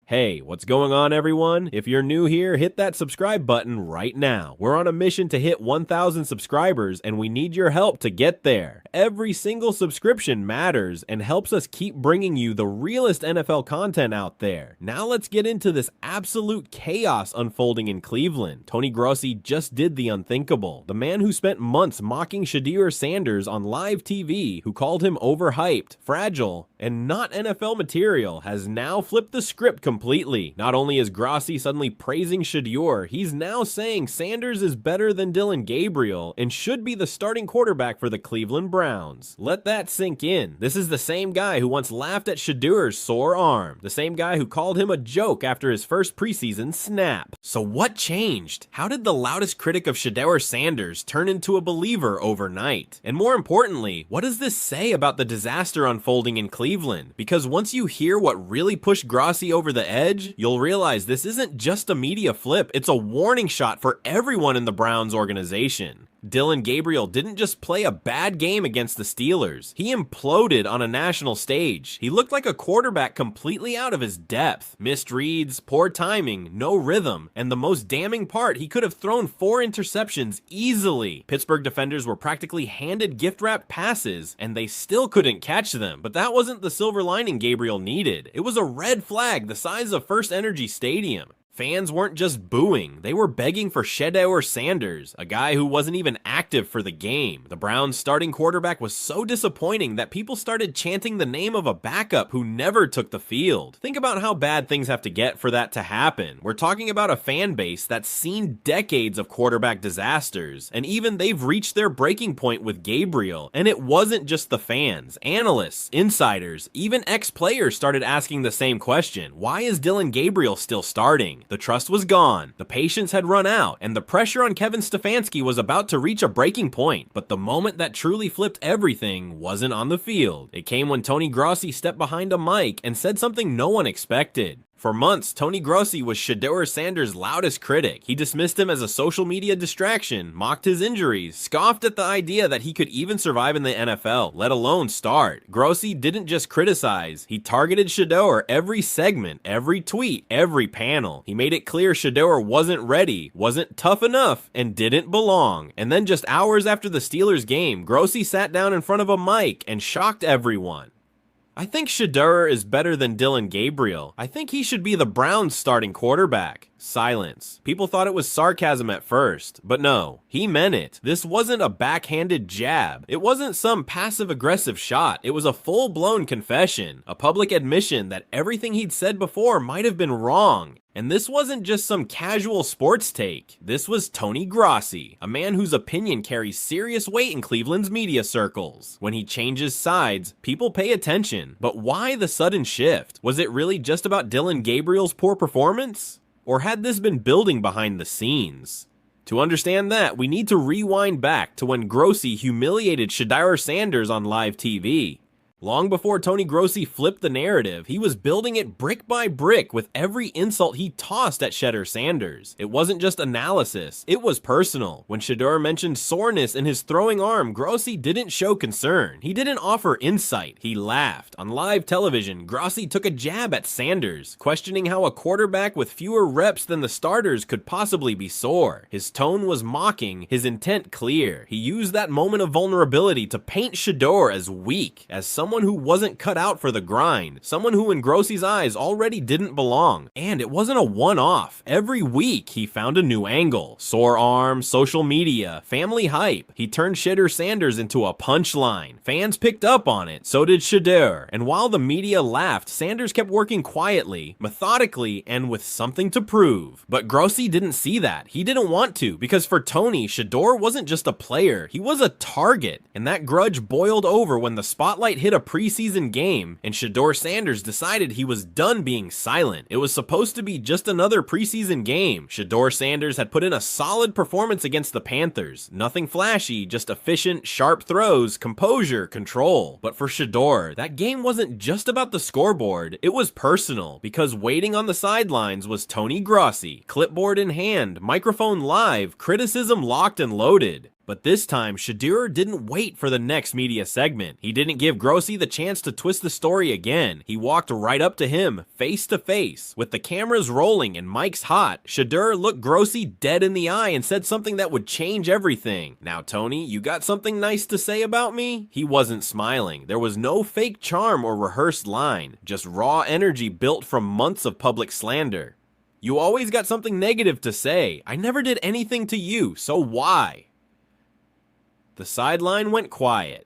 Hey, what's going on, everyone? If you're new here, hit that subscribe button right now. We're on a mission to hit 1,000 subscribers, and we need your help to get there. Every single subscription matters and helps us keep bringing you the realest NFL content out there. Now let's get into this absolute chaos unfolding in Cleveland. Tony Grossi just did the unthinkable. The man who spent months mocking Shedeur Sanders on live TV, who called him overhyped, fragile, and not NFL material, has now flipped the script completely. Not only is Grossi suddenly praising Shedeur, he's now saying Sanders is better than Dillon Gabriel and should be the starting quarterback for the Cleveland Browns. Let that sink in. This is the same guy who once laughed at Shedeur's sore arm, the same guy who called him a joke after his first preseason snap. So what changed? How did the loudest critic of Shedeur Sanders turn into a believer overnight? And more importantly, what does this say about the disaster unfolding in Cleveland? Because once you hear what really pushed Grossi over the edge, you'll realize this isn't just a media flip, it's a warning shot for everyone in the Browns organization. Dillon Gabriel didn't just play a bad game against the Steelers. He imploded on a national stage. He looked like a quarterback completely out of his depth. Missed reads, poor timing, no rhythm, and the most damning part, he could have thrown 4 interceptions easily. Pittsburgh defenders were practically handed gift-wrapped passes, and they still couldn't catch them. But that wasn't the silver lining Gabriel needed. It was a red flag the size of First Energy Stadium. Fans weren't just booing, they were begging for Shedeur Sanders, a guy who wasn't even active for the game. The Browns' starting quarterback was so disappointing that people started chanting the name of a backup who never took the field. Think about how bad things have to get for that to happen. We're talking about a fan base that's seen decades of quarterback disasters, and even they've reached their breaking point with Gabriel. And it wasn't just the fans. Analysts, insiders, even ex-players started asking the same question. Why is Dillon Gabriel still starting? The trust was gone, the patience had run out, and the pressure on Kevin Stefanski was about to reach a breaking point. But the moment that truly flipped everything wasn't on the field. It came when Tony Grossi stepped behind a mic and said something no one expected. For months, Tony Grossi was Shedeur Sanders' loudest critic. He dismissed him as a social media distraction, mocked his injuries, scoffed at the idea that he could even survive in the NFL, let alone start. Grossi didn't just criticize, he targeted Shedeur every segment, every tweet, every panel. He made it clear Shedeur wasn't ready, wasn't tough enough, and didn't belong. And then just hours after the Steelers game, Grossi sat down in front of a mic and shocked everyone. I think Shedeur is better than Dillon Gabriel. I think he should be the Browns' starting quarterback. Silence. People thought it was sarcasm at first, but no, he meant it. This wasn't a backhanded jab. It wasn't some passive-aggressive shot. It was a full-blown confession, a public admission that everything he'd said before might have been wrong. And this wasn't just some casual sports take. This was Tony Grossi, a man whose opinion carries serious weight in Cleveland's media circles. When he changes sides, people pay attention. But why the sudden shift? Was it really just about Dillon Gabriel's poor performance? Or had this been building behind the scenes? To understand that, we need to rewind back to when Grossi humiliated Shedeur Sanders on live TV. Long before Tony Grossi flipped the narrative, he was building it brick by brick with every insult he tossed at Shedeur Sanders. It wasn't just analysis, it was personal. When Shedeur mentioned soreness in his throwing arm, Grossi didn't show concern. He didn't offer insight, he laughed. On live television, Grossi took a jab at Sanders, questioning how a quarterback with fewer reps than the starters could possibly be sore. His tone was mocking, his intent clear. He used that moment of vulnerability to paint Shedeur as weak, as someone who wasn't cut out for the grind, someone who in Grossi's eyes already didn't belong. And it wasn't a one-off. Every week he found a new angle. Sore arm, social media, family hype. He turned Shedeur Sanders into a punchline. Fans picked up on it, so did Shedeur. And while the media laughed, Sanders kept working quietly, methodically, and with something to prove. But Grossi didn't see that. He didn't want to, because for Tony, Shedeur wasn't just a player, he was a target. And that grudge boiled over when the spotlight hit a preseason game, and Shedeur Sanders decided he was done being silent. It was supposed to be just another preseason game. Shedeur Sanders had put in a solid performance against the Panthers. Nothing flashy, just efficient, sharp throws, composure, control. But for Shedeur, that game wasn't just about the scoreboard, it was personal, because waiting on the sidelines was Tony Grossi, clipboard in hand, microphone live, criticism locked and loaded. But this time, Shedeur didn't wait for the next media segment. He didn't give Grossi the chance to twist the story again. He walked right up to him, face to face. With the cameras rolling and mics hot, Shedeur looked Grossi dead in the eye and said something that would change everything. "Now, Tony, you got something nice to say about me?" He wasn't smiling. There was no fake charm or rehearsed line, just raw energy built from months of public slander. "You always got something negative to say. I never did anything to you, so why?" The sideline went quiet.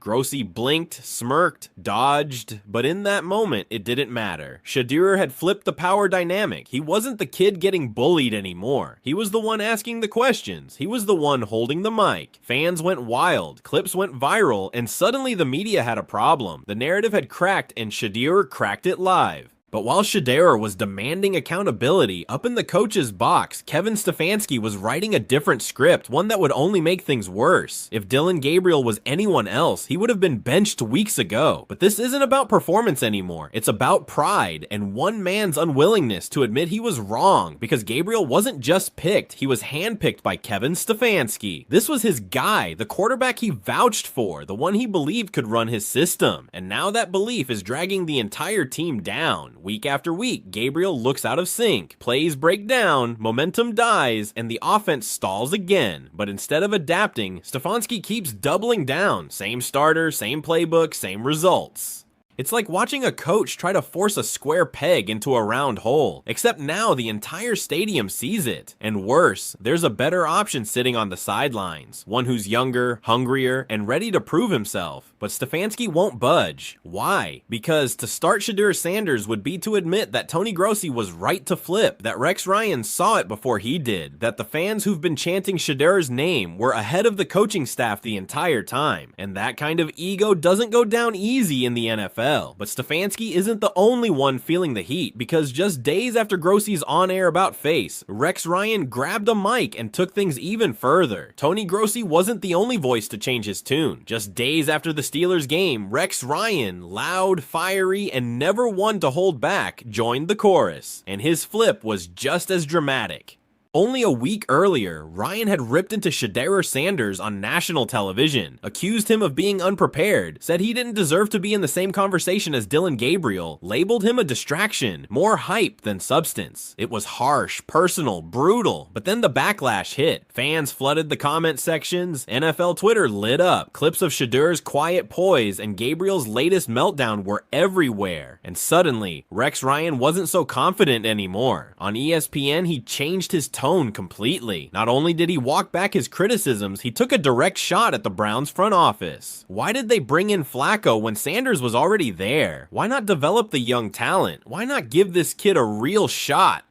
Grossi blinked, smirked, dodged, but in that moment, it didn't matter. Shedeur had flipped the power dynamic. He wasn't the kid getting bullied anymore. He was the one asking the questions. He was the one holding the mic. Fans went wild, clips went viral, and suddenly the media had a problem. The narrative had cracked, and Shedeur cracked it live. But while Shedeur was demanding accountability, up in the coach's box, Kevin Stefanski was writing a different script, one that would only make things worse. If Dillon Gabriel was anyone else, he would have been benched weeks ago. But this isn't about performance anymore. It's about pride and one man's unwillingness to admit he was wrong, because Gabriel wasn't just picked, he was handpicked by Kevin Stefanski. This was his guy, the quarterback he vouched for, the one he believed could run his system. And now that belief is dragging the entire team down. Week after week, Gabriel looks out of sync, plays break down, momentum dies, and the offense stalls again. But instead of adapting, Stefanski keeps doubling down. Same starter, same playbook, same results. It's like watching a coach try to force a square peg into a round hole, except now the entire stadium sees it. And worse, there's a better option sitting on the sidelines, one who's younger, hungrier, and ready to prove himself. But Stefanski won't budge. Why? Because to start Shedeur Sanders would be to admit that Tony Grossi was right to flip, that Rex Ryan saw it before he did, that the fans who've been chanting Shedeur's name were ahead of the coaching staff the entire time. And that kind of ego doesn't go down easy in the NFL. But Stefanski isn't the only one feeling the heat, because just days after Grossi's on-air about face, Rex Ryan grabbed a mic and took things even further. Tony Grossi wasn't the only voice to change his tune. Just days after the Steelers game, Rex Ryan, loud, fiery, and never one to hold back, joined the chorus. And his flip was just as dramatic. Only a week earlier, Ryan had ripped into Shedeur Sanders on national television, accused him of being unprepared, said he didn't deserve to be in the same conversation as Dillon Gabriel, labeled him a distraction, more hype than substance. It was harsh, personal, brutal, but then the backlash hit. Fans flooded the comment sections, NFL Twitter lit up, clips of Shedeur's quiet poise and Gabriel's latest meltdown were everywhere. And suddenly, Rex Ryan wasn't so confident anymore. On ESPN, he changed his tone completely. Not only did he walk back his criticisms, he took a direct shot at the Browns front office. Why did they bring in Flacco when Sanders was already there? Why not develop the young talent? Why not give this kid a real shot?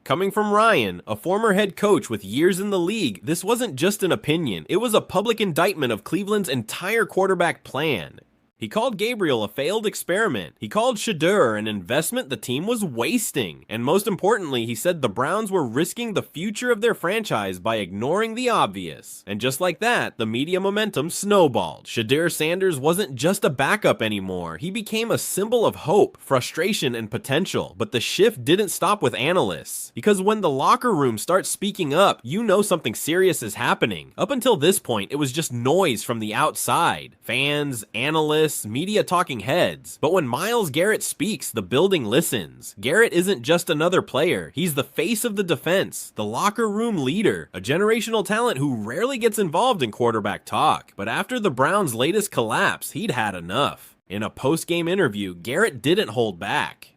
Coming from Ryan, a former head coach with years in the league, this wasn't just an opinion. It was a public indictment of Cleveland's entire quarterback plan. He called Gabriel a failed experiment. He called Shedeur an investment the team was wasting. And most importantly, he said the Browns were risking the future of their franchise by ignoring the obvious. And just like that, the media momentum snowballed. Shedeur Sanders wasn't just a backup anymore. He became a symbol of hope, frustration, and potential. But the shift didn't stop with analysts. Because when the locker room starts speaking up, you know something serious is happening. Up until this point, it was just noise from the outside. Fans, analysts, media talking heads. But when Myles Garrett speaks, the building listens. Garrett isn't just another player. He's the face of the defense, the locker room leader, a generational talent who rarely gets involved in quarterback talk. But after the Browns' latest collapse, he'd had enough. In a post-game interview, Garrett didn't hold back.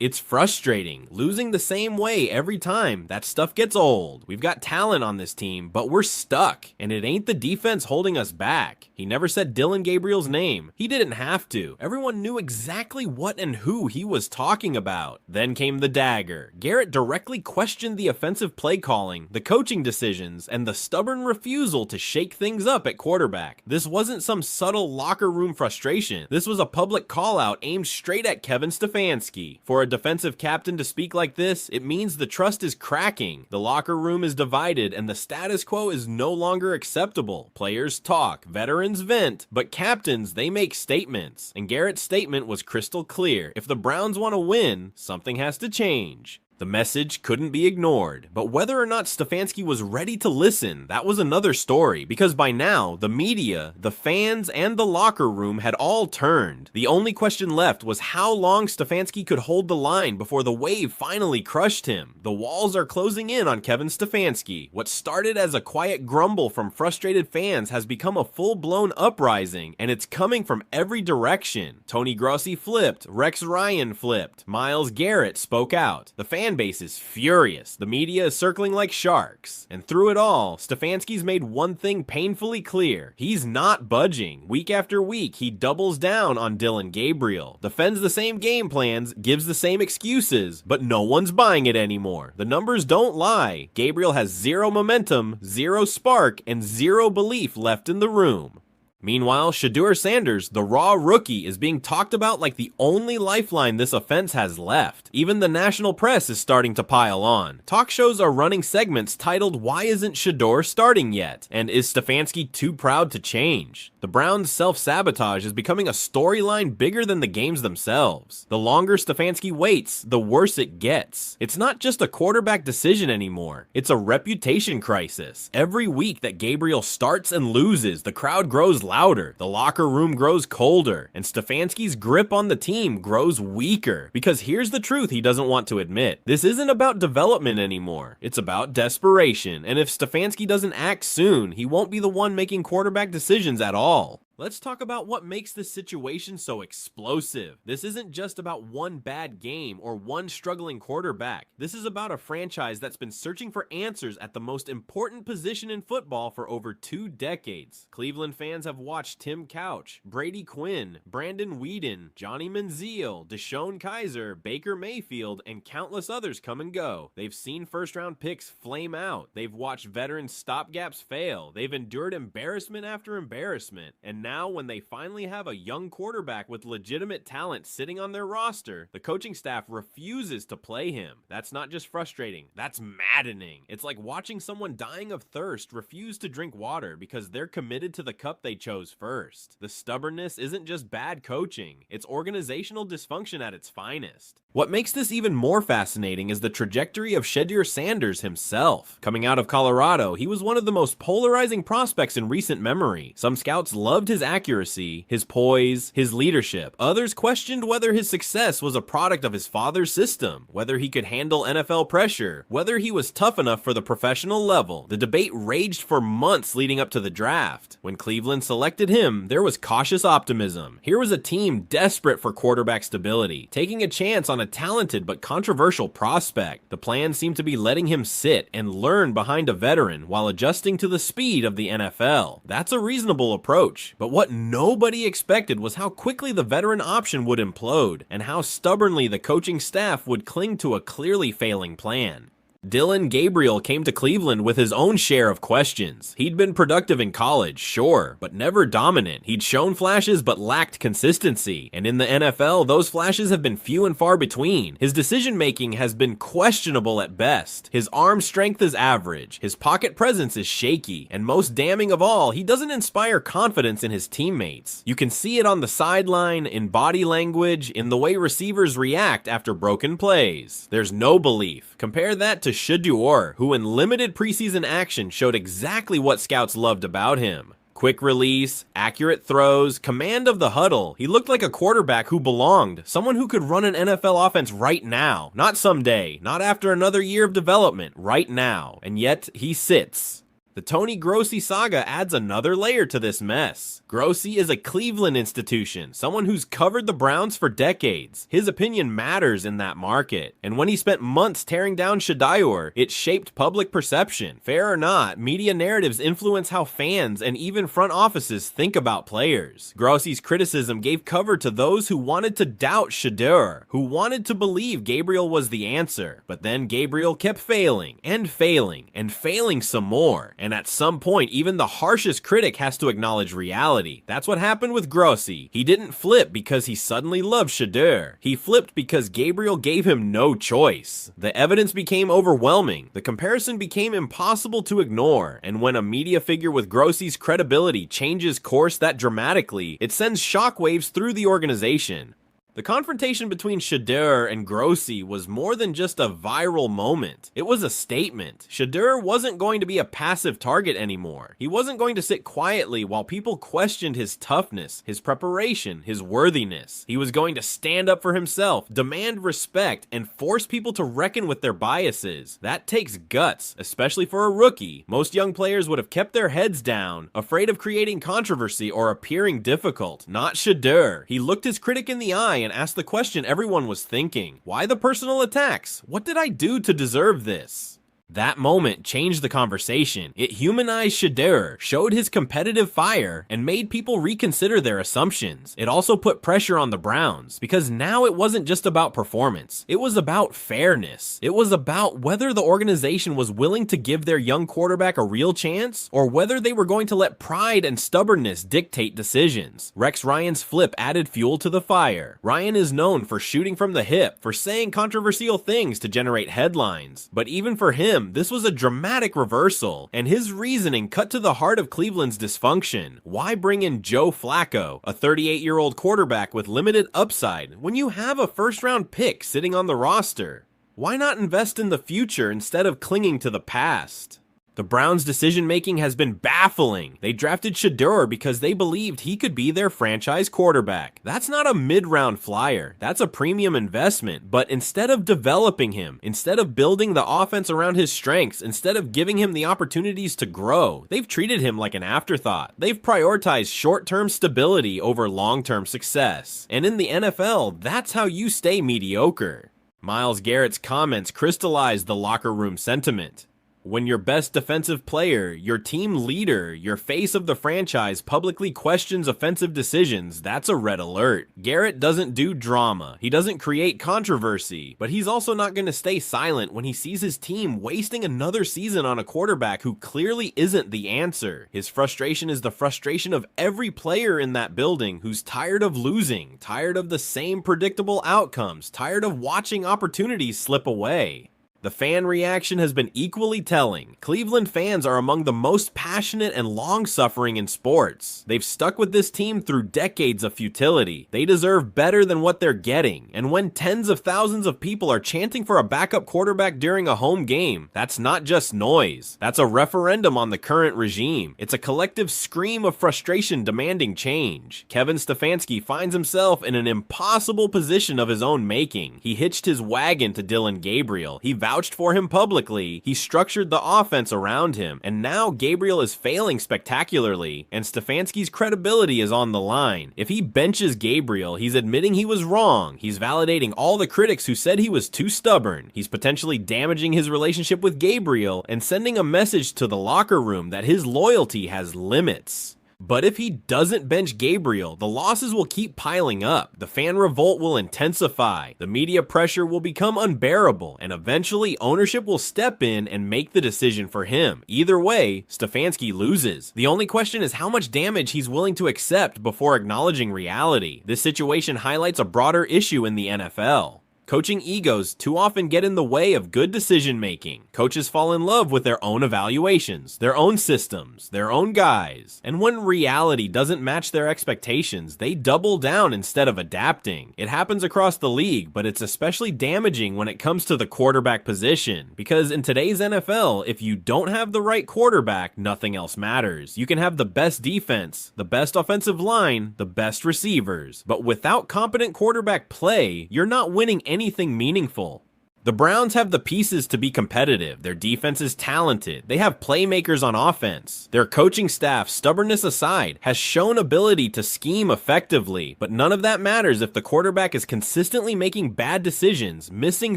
It's frustrating, losing the same way every time. That stuff gets old. We've got talent on this team, but we're stuck, and it ain't the defense holding us back. He never said Dillon Gabriel's name. He didn't have to. Everyone knew exactly what and who he was talking about. Then came the dagger. Garrett directly questioned the offensive play calling, the coaching decisions, and the stubborn refusal to shake things up at quarterback. This wasn't some subtle locker room frustration. This was a public call-out aimed straight at Kevin Stefanski. For a defensive captain to speak like this, it means the trust is cracking, the locker room is divided, and the status quo is no longer acceptable. Players talk, veterans vent, but captains, they make statements. And Garrett's statement was crystal clear. If the Browns want to win, something has to change. The message couldn't be ignored, but whether or not Stefanski was ready to listen, that was another story, because by now, the media, the fans, and the locker room had all turned. The only question left was how long Stefanski could hold the line before the wave finally crushed him. The walls are closing in on Kevin Stefanski. What started as a quiet grumble from frustrated fans has become a full-blown uprising, and it's coming from every direction. Tony Grossi flipped, Rex Ryan flipped, Myles Garrett spoke out. The fan base is furious. The media is circling like sharks. And through it all, Stefanski's made one thing painfully clear. He's not budging. Week after week, he doubles down on Dillon Gabriel, defends the same game plans, gives the same excuses, but no one's buying it anymore. The numbers don't lie. Gabriel has zero momentum, zero spark, and zero belief left in the room. Meanwhile, Shedeur Sanders, the raw rookie, is being talked about like the only lifeline this offense has left. Even the national press is starting to pile on. Talk shows are running segments titled, "Why isn't Shedeur starting yet?" and "Is Stefanski too proud to change?" The Browns' self-sabotage is becoming a storyline bigger than the games themselves. The longer Stefanski waits, the worse it gets. It's not just a quarterback decision anymore. It's a reputation crisis. Every week that Gabriel starts and loses, the crowd grows louder, the locker room grows colder, and Stefanski's grip on the team grows weaker. Because here's the truth he doesn't want to admit. This isn't about development anymore. It's about desperation, and if Stefanski doesn't act soon, he won't be the one making quarterback decisions at all. Let's talk about what makes this situation so explosive. This isn't just about one bad game or one struggling quarterback. This is about a franchise that's been searching for answers at the most important position in football for over 2 decades. Cleveland fans have watched Tim Couch, Brady Quinn, Brandon Weeden, Johnny Manziel, Deshaun Kaiser, Baker Mayfield, and countless others come and go. They've seen first-round picks flame out. They've watched veteran stopgaps fail. They've endured embarrassment after embarrassment. And now when they finally have a young quarterback with legitimate talent sitting on their roster, the coaching staff refuses to play him. That's not just frustrating, that's maddening. It's like watching someone dying of thirst refuse to drink water because they're committed to the cup they chose first. The stubbornness isn't just bad coaching, it's organizational dysfunction at its finest. What makes this even more fascinating is the trajectory of Shedeur Sanders himself. Coming out of Colorado, he was one of the most polarizing prospects in recent memory. Some scouts loved his accuracy, his poise, his leadership. Others questioned whether his success was a product of his father's system, whether he could handle NFL pressure, whether he was tough enough for the professional level. The debate raged for months leading up to the draft. When Cleveland selected him, there was cautious optimism. Here was a team desperate for quarterback stability, taking a chance on a talented but controversial prospect. The plan seemed to be letting him sit and learn behind a veteran while adjusting to the speed of the NFL. That's a reasonable approach, but what nobody expected was how quickly the veteran option would implode, and how stubbornly the coaching staff would cling to a clearly failing plan. Dillon Gabriel came to Cleveland with his own share of questions. He'd been productive in college, sure, but never dominant. He'd shown flashes but lacked consistency, and in the NFL, those flashes have been few and far between. His decision-making has been questionable at best. His arm strength is average, his pocket presence is shaky, and most damning of all, he doesn't inspire confidence in his teammates. You can see it on the sideline, in body language, in the way receivers react after broken plays. There's no belief. Compare that to Shedeur, who in limited preseason action showed exactly what scouts loved about him. Quick release, accurate throws, command of the huddle. He looked like a quarterback who belonged, someone who could run an NFL offense right now, not someday, not after another year of development, right now. And yet, he sits. The Tony Grossi saga adds another layer to this mess. Grossi is a Cleveland institution, someone who's covered the Browns for decades. His opinion matters in that market. And when he spent months tearing down Shedeur, it shaped public perception. Fair or not, media narratives influence how fans and even front offices think about players. Grossi's criticism gave cover to those who wanted to doubt Shedeur, who wanted to believe Gabriel was the answer. But then Gabriel kept failing, and failing, and failing some more. And at some point, even the harshest critic has to acknowledge reality. That's what happened with Grossi. He didn't flip because he suddenly loved Shedeur. He flipped because Gabriel gave him no choice. The evidence became overwhelming. The comparison became impossible to ignore. And when a media figure with Grossi's credibility changes course that dramatically, it sends shockwaves through the organization. The confrontation between Shedeur and Grossi was more than just a viral moment. It was a statement. Shedeur wasn't going to be a passive target anymore. He wasn't going to sit quietly while people questioned his toughness, his preparation, his worthiness. He was going to stand up for himself, demand respect, and force people to reckon with their biases. That takes guts, especially for a rookie. Most young players would have kept their heads down, afraid of creating controversy or appearing difficult. Not Shedeur. He looked his critic in the eye and asked the question everyone was thinking. Why the personal attacks? What did I do to deserve this? That moment changed the conversation. It humanized Shedeur, showed his competitive fire, and made people reconsider their assumptions. It also put pressure on the Browns, because now it wasn't just about performance. It was about fairness. It was about whether the organization was willing to give their young quarterback a real chance, or whether they were going to let pride and stubbornness dictate decisions. Rex Ryan's flip added fuel to the fire. Ryan is known for shooting from the hip, for saying controversial things to generate headlines. But even for him, this was a dramatic reversal, and his reasoning cut to the heart of Cleveland's dysfunction. Why bring in Joe Flacco, a 38-year-old quarterback with limited upside, when you have a first-round pick sitting on the roster? Why not invest in the future instead of clinging to the past? The Browns' decision-making has been baffling. They drafted Shedeur because they believed he could be their franchise quarterback. That's not a mid-round flyer. That's a premium investment. But instead of developing him, instead of building the offense around his strengths, instead of giving him the opportunities to grow, they've treated him like an afterthought. They've prioritized short-term stability over long-term success. And in the NFL, that's how you stay mediocre. Myles Garrett's comments crystallized the locker room sentiment. When your best defensive player, your team leader, your face of the franchise publicly questions offensive decisions, that's a red alert. Garrett doesn't do drama. He doesn't create controversy, but he's also not going to stay silent when he sees his team wasting another season on a quarterback who clearly isn't the answer. His frustration is the frustration of every player in that building who's tired of losing, tired of the same predictable outcomes, tired of watching opportunities slip away. The fan reaction has been equally telling. Cleveland fans are among the most passionate and long-suffering in sports. They've stuck with this team through decades of futility. They deserve better than what they're getting. And when tens of thousands of people are chanting for a backup quarterback during a home game, that's not just noise. That's a referendum on the current regime. It's a collective scream of frustration demanding change. Kevin Stefanski finds himself in an impossible position of his own making. He hitched his wagon to Dillon Gabriel. He vouched for him publicly, he structured the offense around him, and now Gabriel is failing spectacularly, and Stefanski's credibility is on the line. If he benches Gabriel, he's admitting he was wrong, he's validating all the critics who said he was too stubborn, he's potentially damaging his relationship with Gabriel, and sending a message to the locker room that his loyalty has limits. But if he doesn't bench Gabriel, the losses will keep piling up, the fan revolt will intensify, the media pressure will become unbearable, and eventually ownership will step in and make the decision for him. Either way, Stefanski loses. The only question is how much damage he's willing to accept before acknowledging reality. This situation highlights a broader issue in the NFL. Coaching egos too often get in the way of good decision-making. Coaches fall in love with their own evaluations, their own systems, their own guys. And when reality doesn't match their expectations, they double down instead of adapting. It happens across the league, but it's especially damaging when it comes to the quarterback position. Because in today's NFL, if you don't have the right quarterback, nothing else matters. You can have the best defense, the best offensive line, the best receivers. But without competent quarterback play, you're not winning anything meaningful. The Browns have the pieces to be competitive. Their defense is talented. They have playmakers on offense. Their coaching staff, stubbornness aside, has shown ability to scheme effectively, but none of that matters if the quarterback is consistently making bad decisions, missing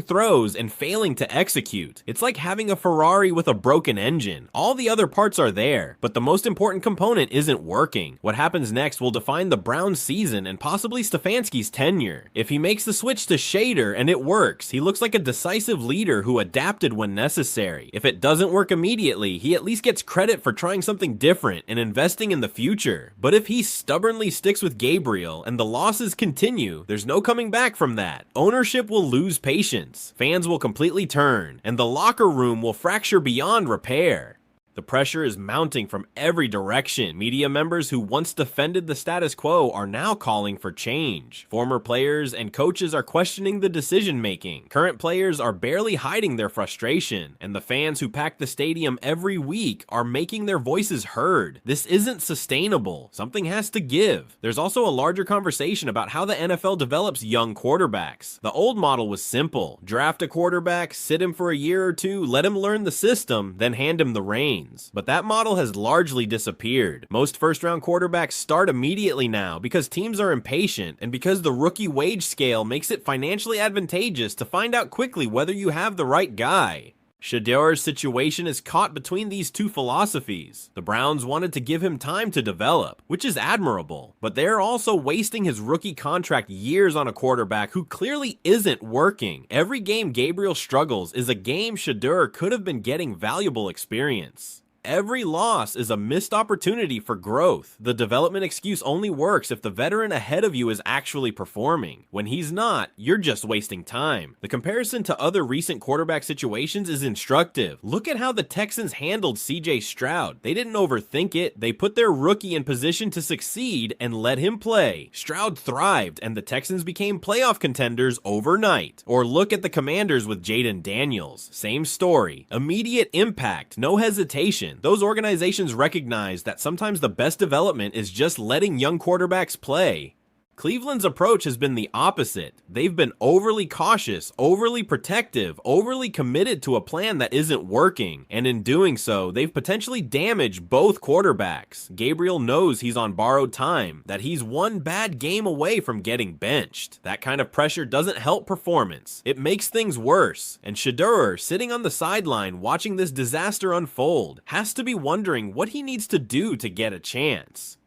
throws, and failing to execute. It's like having a Ferrari with a broken engine. All the other parts are there, but the most important component isn't working. What happens next will define the Browns' season and possibly Stefanski's tenure. If he makes the switch to Shedeur and it works, he looks like a decisive leader who adapted when necessary. If it doesn't work immediately, he at least gets credit for trying something different and investing in the future. But if he stubbornly sticks with Gabriel and the losses continue, there's no coming back from that. Ownership will lose patience, fans will completely turn, and the locker room will fracture beyond repair. The pressure is mounting from every direction. Media members who once defended the status quo are now calling for change. Former players and coaches are questioning the decision-making. Current players are barely hiding their frustration, and the fans who pack the stadium every week are making their voices heard. This isn't sustainable. Something has to give. There's also a larger conversation about how the NFL develops young quarterbacks. The old model was simple. Draft a quarterback, sit him for a year or two, let him learn the system, then hand him the reins. But that model has largely disappeared. Most first-round quarterbacks start immediately now because teams are impatient and because the rookie wage scale makes it financially advantageous to find out quickly whether you have the right guy. Shedeur's situation is caught between these two philosophies. The Browns wanted to give him time to develop, which is admirable, but they're also wasting his rookie contract years on a quarterback who clearly isn't working. Every game Gabriel struggles is a game Shedeur could have been getting valuable experience. Every loss is a missed opportunity for growth. The development excuse only works if the veteran ahead of you is actually performing. When he's not, you're just wasting time. The comparison to other recent quarterback situations is instructive. Look at how the Texans handled CJ Stroud. They didn't overthink it. They put their rookie in position to succeed and let him play. Stroud thrived, and the Texans became playoff contenders overnight. Or look at the Commanders with Jaden Daniels. Same story. Immediate impact, no hesitation. Those organizations recognize that sometimes the best development is just letting young quarterbacks play. Cleveland's approach has been the opposite. They've been overly cautious, overly protective, overly committed to a plan that isn't working, and in doing so, they've potentially damaged both quarterbacks. Gabriel knows he's on borrowed time, that he's one bad game away from getting benched. That kind of pressure doesn't help performance. It makes things worse, and Shedeur, sitting on the sideline watching this disaster unfold, has to be wondering what he needs to do to get a chance.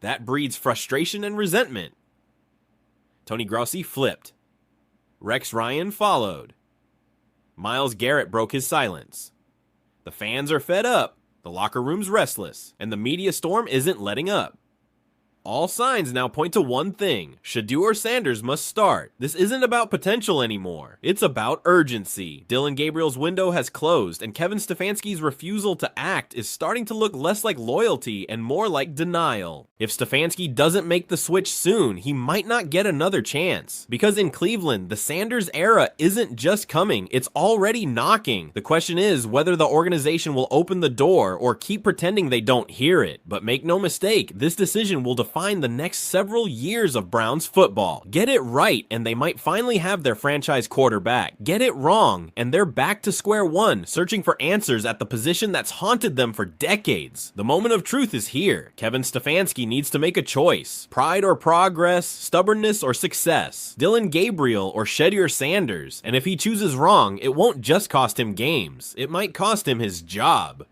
That breeds frustration and resentment. Tony Grossi flipped. Rex Ryan followed. Myles Garrett broke his silence. The fans are fed up, the locker room's restless, and the media storm isn't letting up. All signs now point to one thing. Shedeur Sanders must start. This isn't about potential anymore. It's about urgency. Dillon Gabriel's window has closed, and Kevin Stefanski's refusal to act is starting to look less like loyalty and more like denial. If Stefanski doesn't make the switch soon, he might not get another chance. Because in Cleveland, the Sanders era isn't just coming, it's already knocking. The question is whether the organization will open the door or keep pretending they don't hear it. But make no mistake, this decision will define the next several years of Browns football. Get it right, and they might finally have their franchise quarterback. Get it wrong, and they're back to square one, searching for answers at the position that's haunted them for decades. The moment of truth is here. Kevin Stefanski needs to make a choice. Pride or progress, stubbornness or success, Dillon Gabriel or Shedeur Sanders. And if he chooses wrong, it won't just cost him games. It might cost him his job.